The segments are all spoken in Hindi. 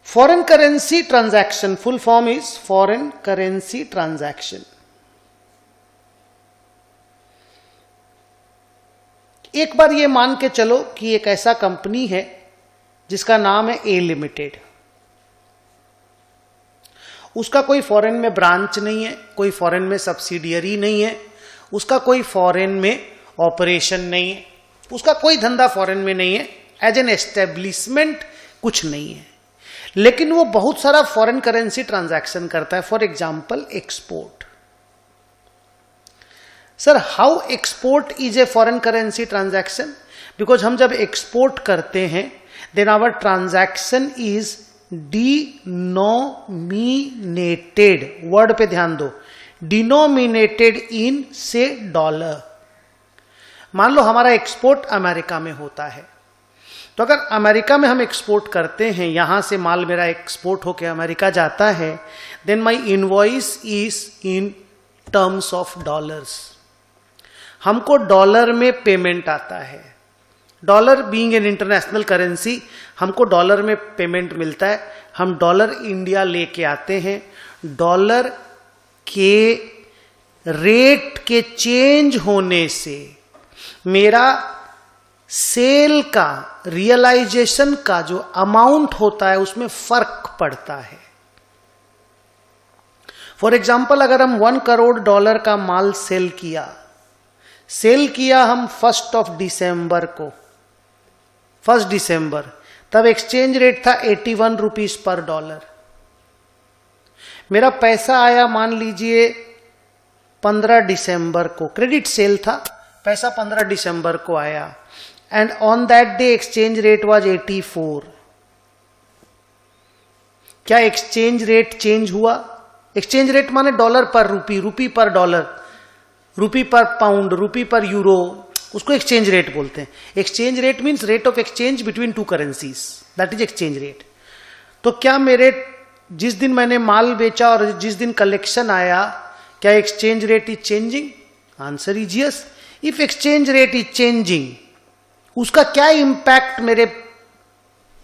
Foreign currency transaction full form is foreign currency transaction. एक बार ये मान के चलो कि एक ऐसा कंपनी है जिसका नाम है ए लिमिटेड। उसका कोई फॉरेन में ब्रांच नहीं है, कोई फॉरेन में सब्सिडियरी नहीं है, उसका कोई फॉरेन में ऑपरेशन नहीं है, उसका कोई धंधा फॉरेन में नहीं है, एज एन एस्टेब्लिशमेंट कुछ नहीं है, लेकिन वो बहुत सारा फॉरेन करेंसी ट्रांजैक्शन करता है। For example export. Sir how export is a foreign currency transaction? Because हम जब एक्सपोर्ट करते हैं then our transaction is denominated, word पे ध्यान दो, डिनोमिनेटेड इन से डॉलर। मान लो हमारा एक्सपोर्ट अमेरिका में होता है, तो अगर अमेरिका में हम एक्सपोर्ट करते हैं, यहां से माल मेरा एक्सपोर्ट होकर अमेरिका जाता है, then my invoice is in terms of dollars. हमको डॉलर में पेमेंट आता है। Dollar being an international currency, हमको डॉलर में पेमेंट मिलता है। हम डॉलर इंडिया लेके आते हैं। डॉलर के रेट के चेंज होने से मेरा सेल का, रियलाइजेशन का जो अमाउंट होता है उसमें फर्क पड़ता है। फॉर एग्जाम्पल अगर हम 1 करोड़ डॉलर का माल सेल किया हम 1 दिसंबर को, 1 दिसंबर, तब एक्सचेंज रेट था 81 रुपीज पर डॉलर। मेरा पैसा आया मान लीजिए 15 दिसंबर को, क्रेडिट सेल था, पैसा 15 दिसंबर को आया, and on that day exchange rate was 84। क्या एक्सचेंज रेट चेंज हुआ? एक्सचेंज रेट माने डॉलर पर रूपी, रूपी पर डॉलर, रूपी पर पाउंड, रूपी पर यूरो, उसको एक्सचेंज रेट बोलते हैं। Exchange rate means rate of exchange between two currencies, that is exchange rate. तो क्या मेरे जिस दिन मैंने माल बेचा और जिस दिन कलेक्शन आया, क्या exchange rate is changing? Answer is yes. If exchange rate is changing, उसका क्या इंपैक्ट मेरे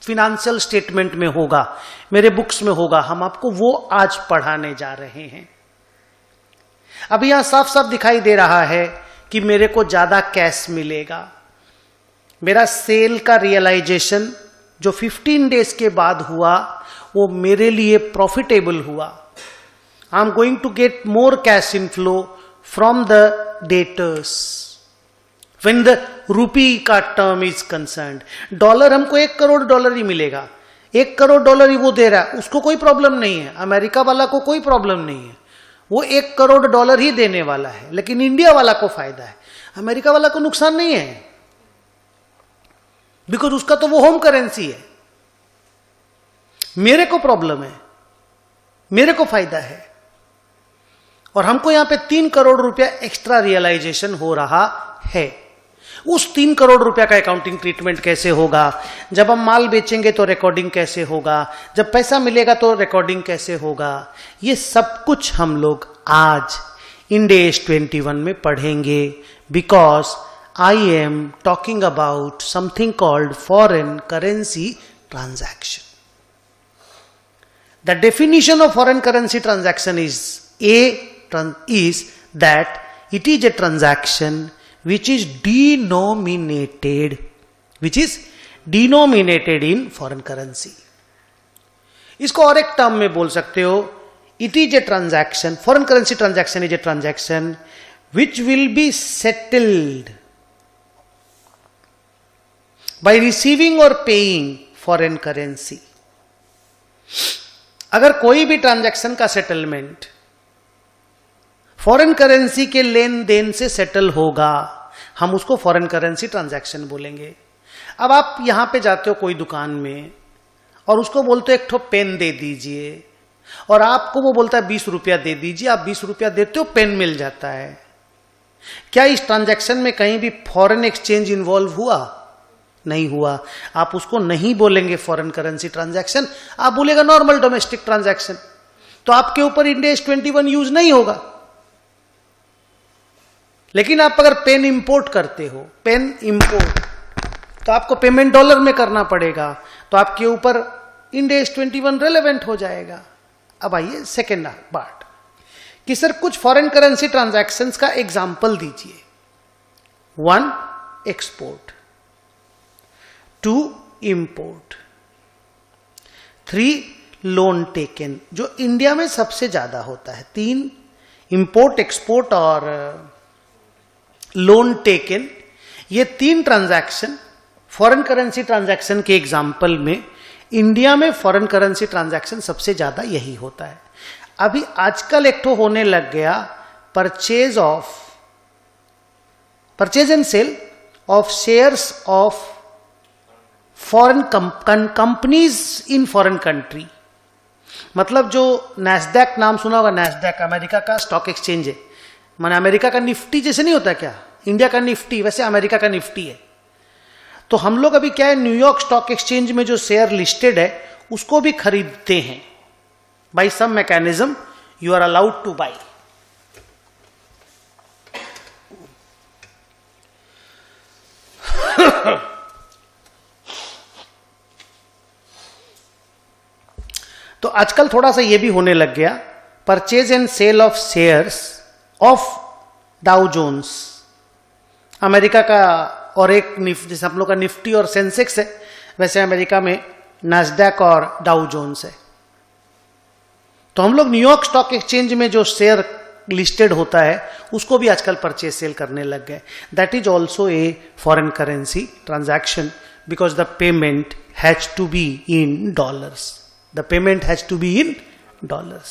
फिनेंशियल स्टेटमेंट में होगा, मेरे बुक्स में होगा, हम आपको वो आज पढ़ाने जा रहे हैं। अभी यहां साफ साफ दिखाई दे रहा है कि मेरे को ज्यादा कैश मिलेगा। मेरा सेल का रियलाइजेशन जो 15 डेज के बाद हुआ वो मेरे लिए प्रॉफिटेबल हुआ। I am going to get more cash inflow from the debtors when the rupee का टर्म इज कंसर्न्ड। डॉलर हमको 1 करोड़ डॉलर ही मिलेगा, 1 करोड़ डॉलर ही वो दे रहा है, उसको कोई प्रॉब्लम नहीं है। अमेरिका वाला को कोई प्रॉब्लम नहीं है, वो 1 करोड़ डॉलर ही देने वाला है, लेकिन इंडिया वाला को फायदा है, अमेरिका वाला को नुकसान नहीं है, बिकॉज उसका तो वो होम करेंसी है। मेरे को प्रॉब्लम है, मेरे को फायदा है, और हमको यहां पे 3 करोड़ रुपया एक्स्ट्रा रियलाइजेशन हो रहा है। उस 3 करोड़ रुपया का अकाउंटिंग ट्रीटमेंट कैसे होगा? जब हम माल बेचेंगे तो रिकॉर्डिंग कैसे होगा? जब पैसा मिलेगा तो रिकॉर्डिंग कैसे होगा? ये सब कुछ हम लोग आज इंड एज 21 में पढ़ेंगे, because I am talking about something called foreign currency transaction. The definition of foreign currency transaction is that it is a transaction which is denominated in foreign currency. इसको और एक टर्म में बोल सकते हो, it is a transaction, foreign currency transaction is a transaction which will be settled by receiving or paying foreign currency. अगर कोई भी ट्रांजैक्शन का सेटलमेंट फॉरेन करेंसी के लेन देन से सेटल होगा, हम उसको फॉरेन करेंसी ट्रांजैक्शन बोलेंगे। अब आप यहां पे जाते हो कोई दुकान में और उसको बोलते हो एक ठो पेन दे दीजिए, और आपको वो बोलता है 20 रुपया दे दीजिए, आप 20 रुपया देते हो, पेन मिल जाता है। क्या इस ट्रांजैक्शन में कहीं भी फॉरेन एक्सचेंज इन्वॉल्व हुआ? नहीं हुआ। आप उसको नहीं बोलेंगे फॉरेन करेंसी ट्रांजैक्शन, आप बोलेगा नॉर्मल डोमेस्टिक ट्रांजैक्शन। तो आपके ऊपर इंड एज 21 यूज नहीं होगा। लेकिन आप अगर पेन इंपोर्ट करते हो, पेन इंपोर्ट, तो आपको पेमेंट डॉलर में करना पड़ेगा, तो आपके ऊपर इंडेस 21 रेलेवेंट हो जाएगा। अब आइए सेकेंड पार्ट कि सर कुछ फॉरेन करेंसी ट्रांजैक्शंस का एग्जाम्पल दीजिए। 1 एक्सपोर्ट, 2 इंपोर्ट, 3 लोन टेकन, जो इंडिया में सबसे ज्यादा होता है। 3 इंपोर्ट, एक्सपोर्ट और लोन टेकन, ये 3 ट्रांजैक्शन फॉरेन करेंसी ट्रांजैक्शन के एग्जाम्पल में इंडिया में फॉरेन करेंसी ट्रांजैक्शन सबसे ज्यादा यही होता है। अभी आजकल एक तो होने लग गया purchase and sale of shares of foreign companies in foreign country. मतलब जो नैस्डैक नाम सुना होगा, नैस्डैक अमेरिका का स्टॉक एक्सचेंज है। माने अमेरिका का निफ्टी जैसे नहीं होता क्या, इंडिया का निफ्टी, वैसे अमेरिका का निफ्टी है। तो हम लोग अभी क्या है, न्यूयॉर्क स्टॉक एक्सचेंज में जो शेयर लिस्टेड है उसको भी खरीदते हैं। By some mechanism you are allowed to buy. तो आजकल थोड़ा सा ये भी होने लग गया, purchase and sale of shares of Dow Jones, America का। और एक जैसे हम लोग का निफ्टी और सेंसेक्स है, वैसे अमेरिका में नैस्डैक और डाउ जोन्स है। तो हम लोग न्यूयॉर्क स्टॉक एक्सचेंज में जो शेयर लिस्टेड होता है उसको भी आजकल परचेज सेल करने लग गए। That is also a foreign currency transaction because the payment has to be in dollars. The payment has to be in dollars.